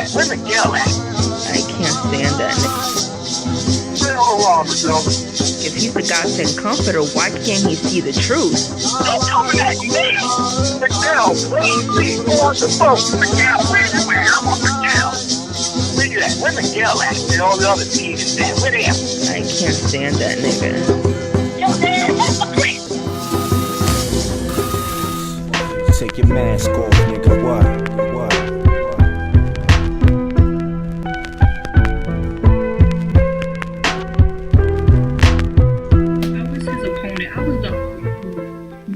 that? Where the girl at? I can't stand that nigga. If he's the godsend comforter, why can't he see the truth? Don't come at me! The girl, please go on the phone. The girl, where you at? I want the girl. Where you at? Where the girl at? And all the other teens there. Where they at? I can't stand that nigga. Yo, man, what's the place? Take your mask off, nigga. What?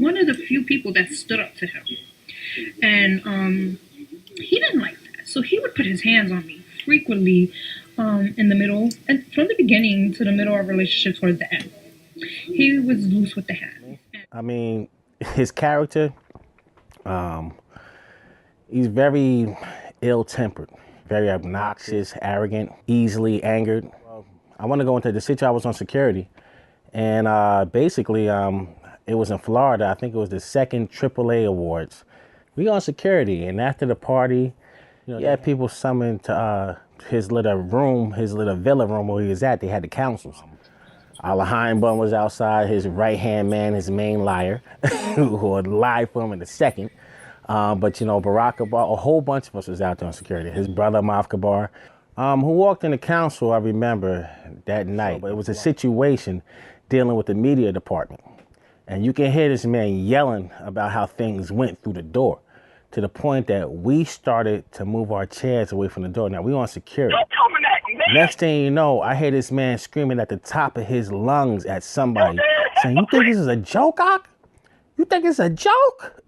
One of the few people that stood up to him, and he didn't like that, so he would put his hands on me frequently in the middle, and from the beginning to the middle of our relationship towards the end. He was loose with the hands. I mean, his character, he's very ill-tempered, very obnoxious, arrogant, easily angered. I want to go into the situation. I was on security, and basically, it was in Florida. I think it was the second AAA awards. We on security, and after the party, you had people summoned to his little room, his little villa room where he was at. They had the councils. Al-Haim-Bun was outside, his right-hand man, his main liar, who would lie for him in a second. But, Barack Obama, a whole bunch of us was out there on security. His brother, Maf Kabar, who walked in the council, I remember, that night. But it was a situation dealing with the media department. And you can hear this man yelling about how things went through the door to the point that we started to move our chairs away from the door. Now, we on security. Next thing you know, I hear this man screaming at the top of his lungs at somebody, saying, "You think this is a joke, Ock? You think it's a joke?"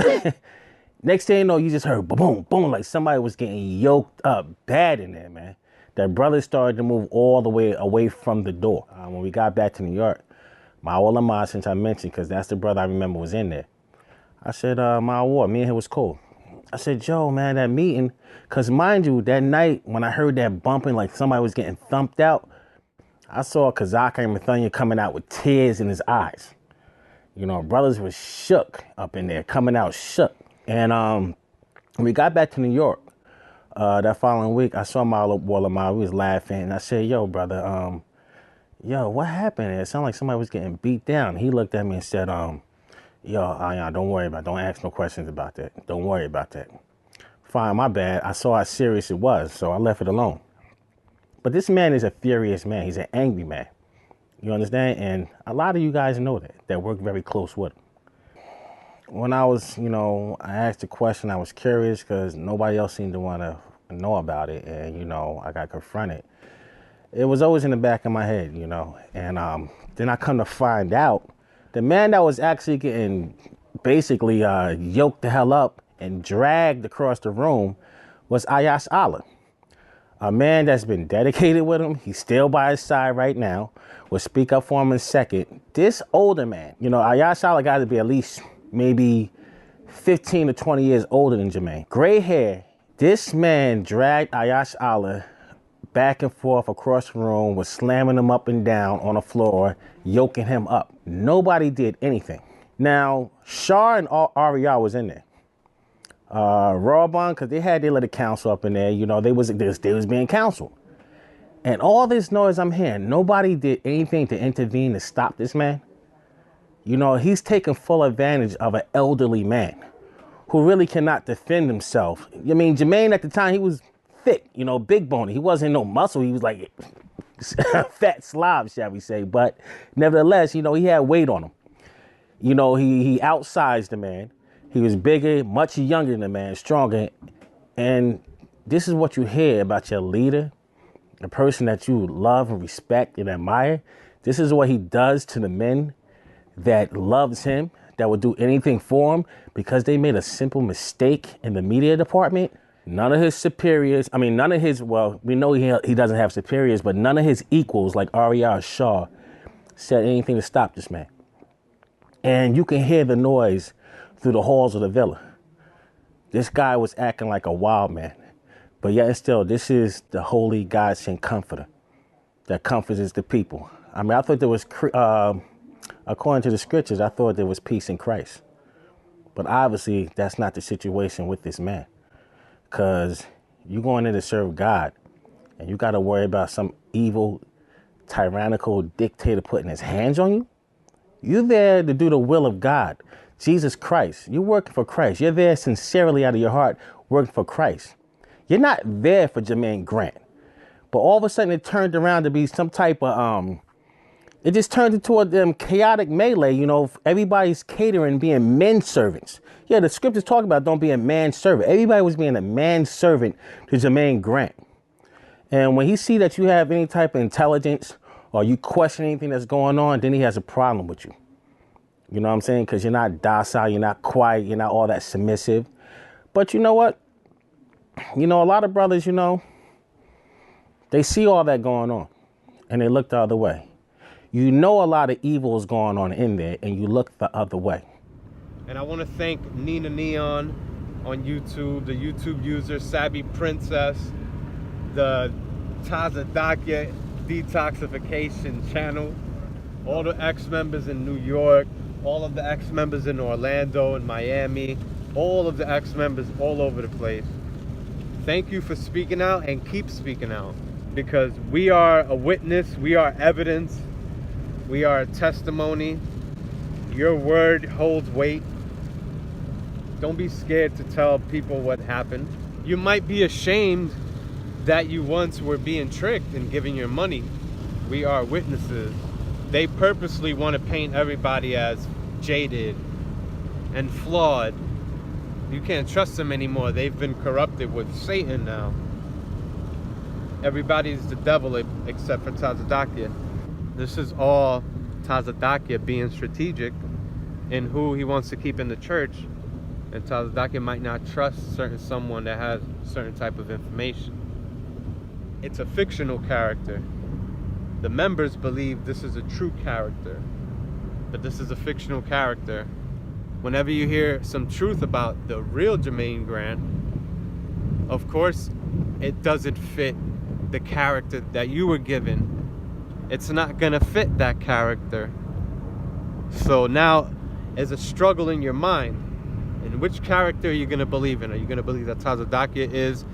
Next thing you know, you just heard boom, boom, like somebody was getting yoked up bad in there, man. That brother started to move all the way away from the door. When we got back to New York, my ulama, since I mentioned, because that's the brother I remember was in there. I said, my award, me and him was cool. I said, Joe, man, that meeting, because mind you, that night when I heard that bumping, like somebody was getting thumped out, I saw Tazadaqyah and Mathanya coming out with tears in his eyes. Brothers was shook up in there, coming out shook. And when we got back to New York, that following week, I saw my ulama, we was laughing, and I said, yo, brother, yo, what happened? It sounded like somebody was getting beat down. He looked at me and said, yo, don't worry about it. Don't ask no questions about that. Don't worry about that. Fine, my bad. I saw how serious it was, so I left it alone. But this man is a furious man. He's an angry man. You understand? And a lot of you guys know that work very close with him. When I was, I asked a question, I was curious because nobody else seemed to want to know about it. And, I got confronted. It was always in the back of my head, and then I come to find out the man that was actually getting basically yoked the hell up and dragged across the room was Ayash Allah, a man that's been dedicated with him. He's still by his side right now. Will speak up for him in a second. This older man, Ayash Allah got to be at least maybe 15 to 20 years older than Jermaine. Gray hair. This man dragged Ayash Allah back and forth across the room, was slamming him up and down on the floor, yoking him up. Nobody did anything. Now, Shah and Ariyah was in there. Rawbon, because they had their little council up in there, they was being counseled. And all this noise I'm hearing, nobody did anything to intervene to stop this man. He's taking full advantage of an elderly man who really cannot defend himself. I mean, Jermaine at the time, he was thick, big boney. He wasn't no muscle. He was like a fat slob, shall we say. But nevertheless, he had weight on him. He outsized the man. He was bigger, much younger than the man, stronger. And this is what you hear about your leader, the person that you love and respect and admire. This is what he does to the men that loves him, that would do anything for him because they made a simple mistake in the media department. None of his superiors, we know he doesn't have superiors, but none of his equals like Ariyah or Shah said anything to stop this man. And you can hear the noise through the halls of the villa. This guy was acting like a wild man. But yet and still, this is the holy God-sent comforter that comforts the people. I thought there was, according to the scriptures, I thought there was peace in Christ. But obviously, that's not the situation with this man. Because, You going in to serve God, and you got to worry about some evil, tyrannical dictator putting his hands on you? You're there to do the will of God, Jesus Christ. You're working for Christ. You're there sincerely out of your heart, working for Christ. You're not there for Jermaine Grant. But all of a sudden it turned around to be some type of, it just turned into a chaotic melee, you know, everybody's catering, being men servants. Yeah, the scriptures talk about don't be a man servant. Everybody was being a man servant to Jermaine Grant. And when he see that you have any type of intelligence or you question anything that's going on, then he has a problem with you. You know what I'm saying? Because you're not docile, you're not quiet, you're not all that submissive. But you know what? You know, a lot of brothers, you know, they see all that going on and they look the other way. You know a lot of evil is going on in there and you look the other way. And I want to thank Nina Neon on YouTube, the YouTube user Sabby Princess, the Tazadaqyah detoxification channel, all the ex-members in New York, all of the ex-members in Orlando and Miami, all of the ex-members all over the place. Thank you for speaking out and keep speaking out, because we are a witness, we are evidence, we are a testimony. Your word holds weight. Don't be scared to tell people what happened. You might be ashamed that you once were being tricked and giving your money. We are witnesses. They purposely want to paint everybody as jaded and flawed. You can't trust them anymore. They've been corrupted with Satan now. Everybody's the devil except for Tazadaqyah. This is all Tazadaqyah being strategic in who he wants to keep in the church. And Tazadaqyah might not trust someone that has certain type of information. It's a fictional character. The members believe this is a true character, but this is a fictional character. Whenever you hear some truth about the real Jermaine Grant, of course, it doesn't fit the character that you were given. It's not gonna fit that character. So now, there's a struggle in your mind. And which character are you gonna believe in? Are you gonna believe that Tazadaqyah is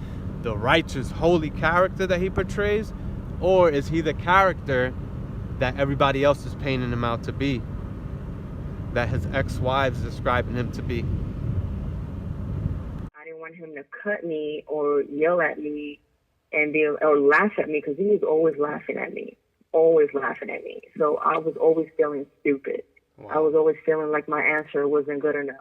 the righteous, holy character that he portrays? Or is he the character that everybody else is painting him out to be? That his ex-wives describing him to be? I didn't want him to cut me or yell at me and or laugh at me, because he was always laughing at me. Always laughing at me. So I was always feeling stupid. Wow. I was always feeling like my answer wasn't good enough.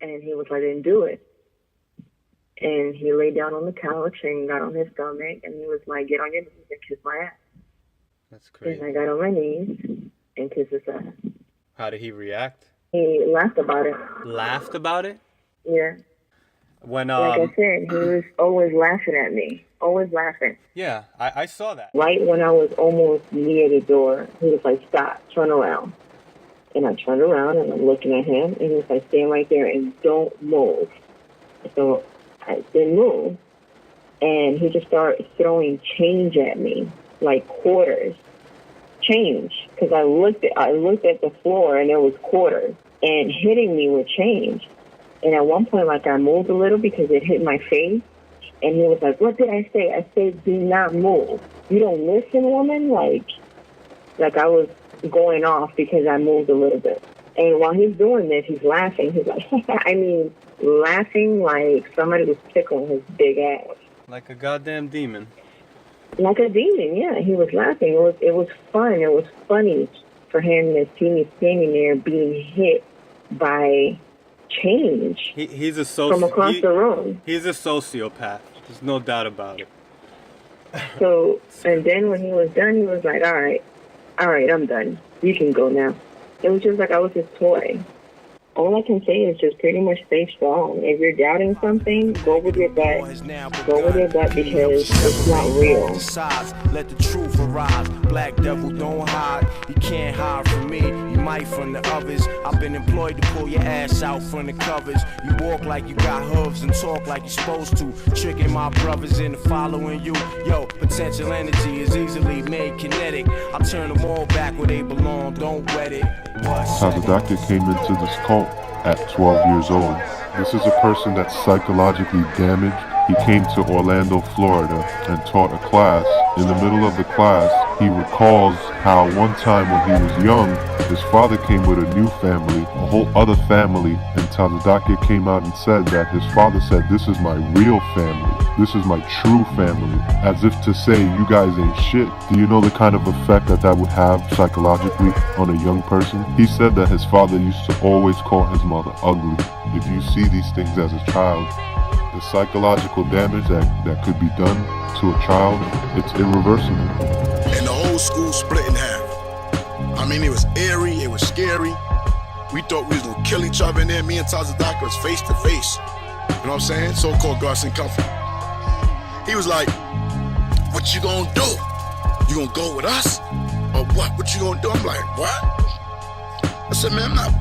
And he was like, I didn't do it. And he laid down on the couch and got on his stomach, and he was like, get on your knees and kiss my ass. That's crazy. And I got on my knees and kissed his ass. How did he react? He laughed about it. Laughed about it? Yeah. When like I said, he was always laughing at me. Always laughing. Yeah, I saw that. Right when I was almost near the door, he was like, stop, turn around. And I turned around and I'm looking at him, and he was like, stand right there and don't move. So I didn't move. And he just started throwing change at me, like quarters. Change. Because I looked at the floor and there was quarters, and hitting me with change. And at one point, like, I moved a little because it hit my face. And he was like, what did I say? I said, do not move. You don't listen, woman? Like I was going off because I moved a little bit. And while he's doing this, he's laughing. He's like, laughing like somebody was tickling his big ass. Like a goddamn demon. Like a demon, yeah. He was laughing. It was fun. It was funny for him to see me standing there being hit by change. He's a from across the room. He's a sociopath. There's no doubt about it. So, and then when he was done, he was like, all right, I'm done. You can go now. It was just like I was his toy. All I can say is just pretty much stay strong. If you're doubting something, go with your gut. Go with your gut, because it's not real. Let the truth arise. Black devil, don't hide. You can't hide from me. You might from the others. I've been employed to pull your ass out from the covers. You walk like you got hooves and talk like you're supposed to. Tricking my brothers into following you. Yo, potential energy is easily made kinetic. I turn them all back where they belong. Don't wet it. Tazadaqyah came into this cult at 12 years old. This is a person that's psychologically damaged. He came to Orlando, Florida, and taught a class. In the middle of the class, he recalls how one time when he was young, his father came with a new family, a whole other family, and Tazadaqyah came out and said that his father said, "This is my real family. This is my true family," as if to say, you guys ain't shit. Do you know the kind of effect that that would have psychologically on a young person? He said that his father used to always call his mother ugly. If you see these things as a child, the psychological damage that could be done to a child, it's irreversible. And the whole school split in half. I mean, it was eerie, it was scary. We thought we was gonna kill each other in there. Me and Tazadaqyah was face to face. You know what I'm saying? So-called Guards and Comfort. He was like, "What you gonna do? You gonna go with us? Or what? What you gonna do?" I'm like, "What?" I said, "Man, I'm not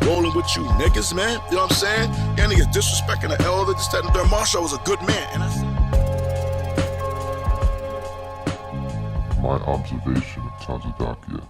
rolling with you niggas, man." You know what I'm saying? Yeah, niggas disrespecting the elder, this, that, and the third. Marshall was a good man. And I said, my observation of Tazadaqyah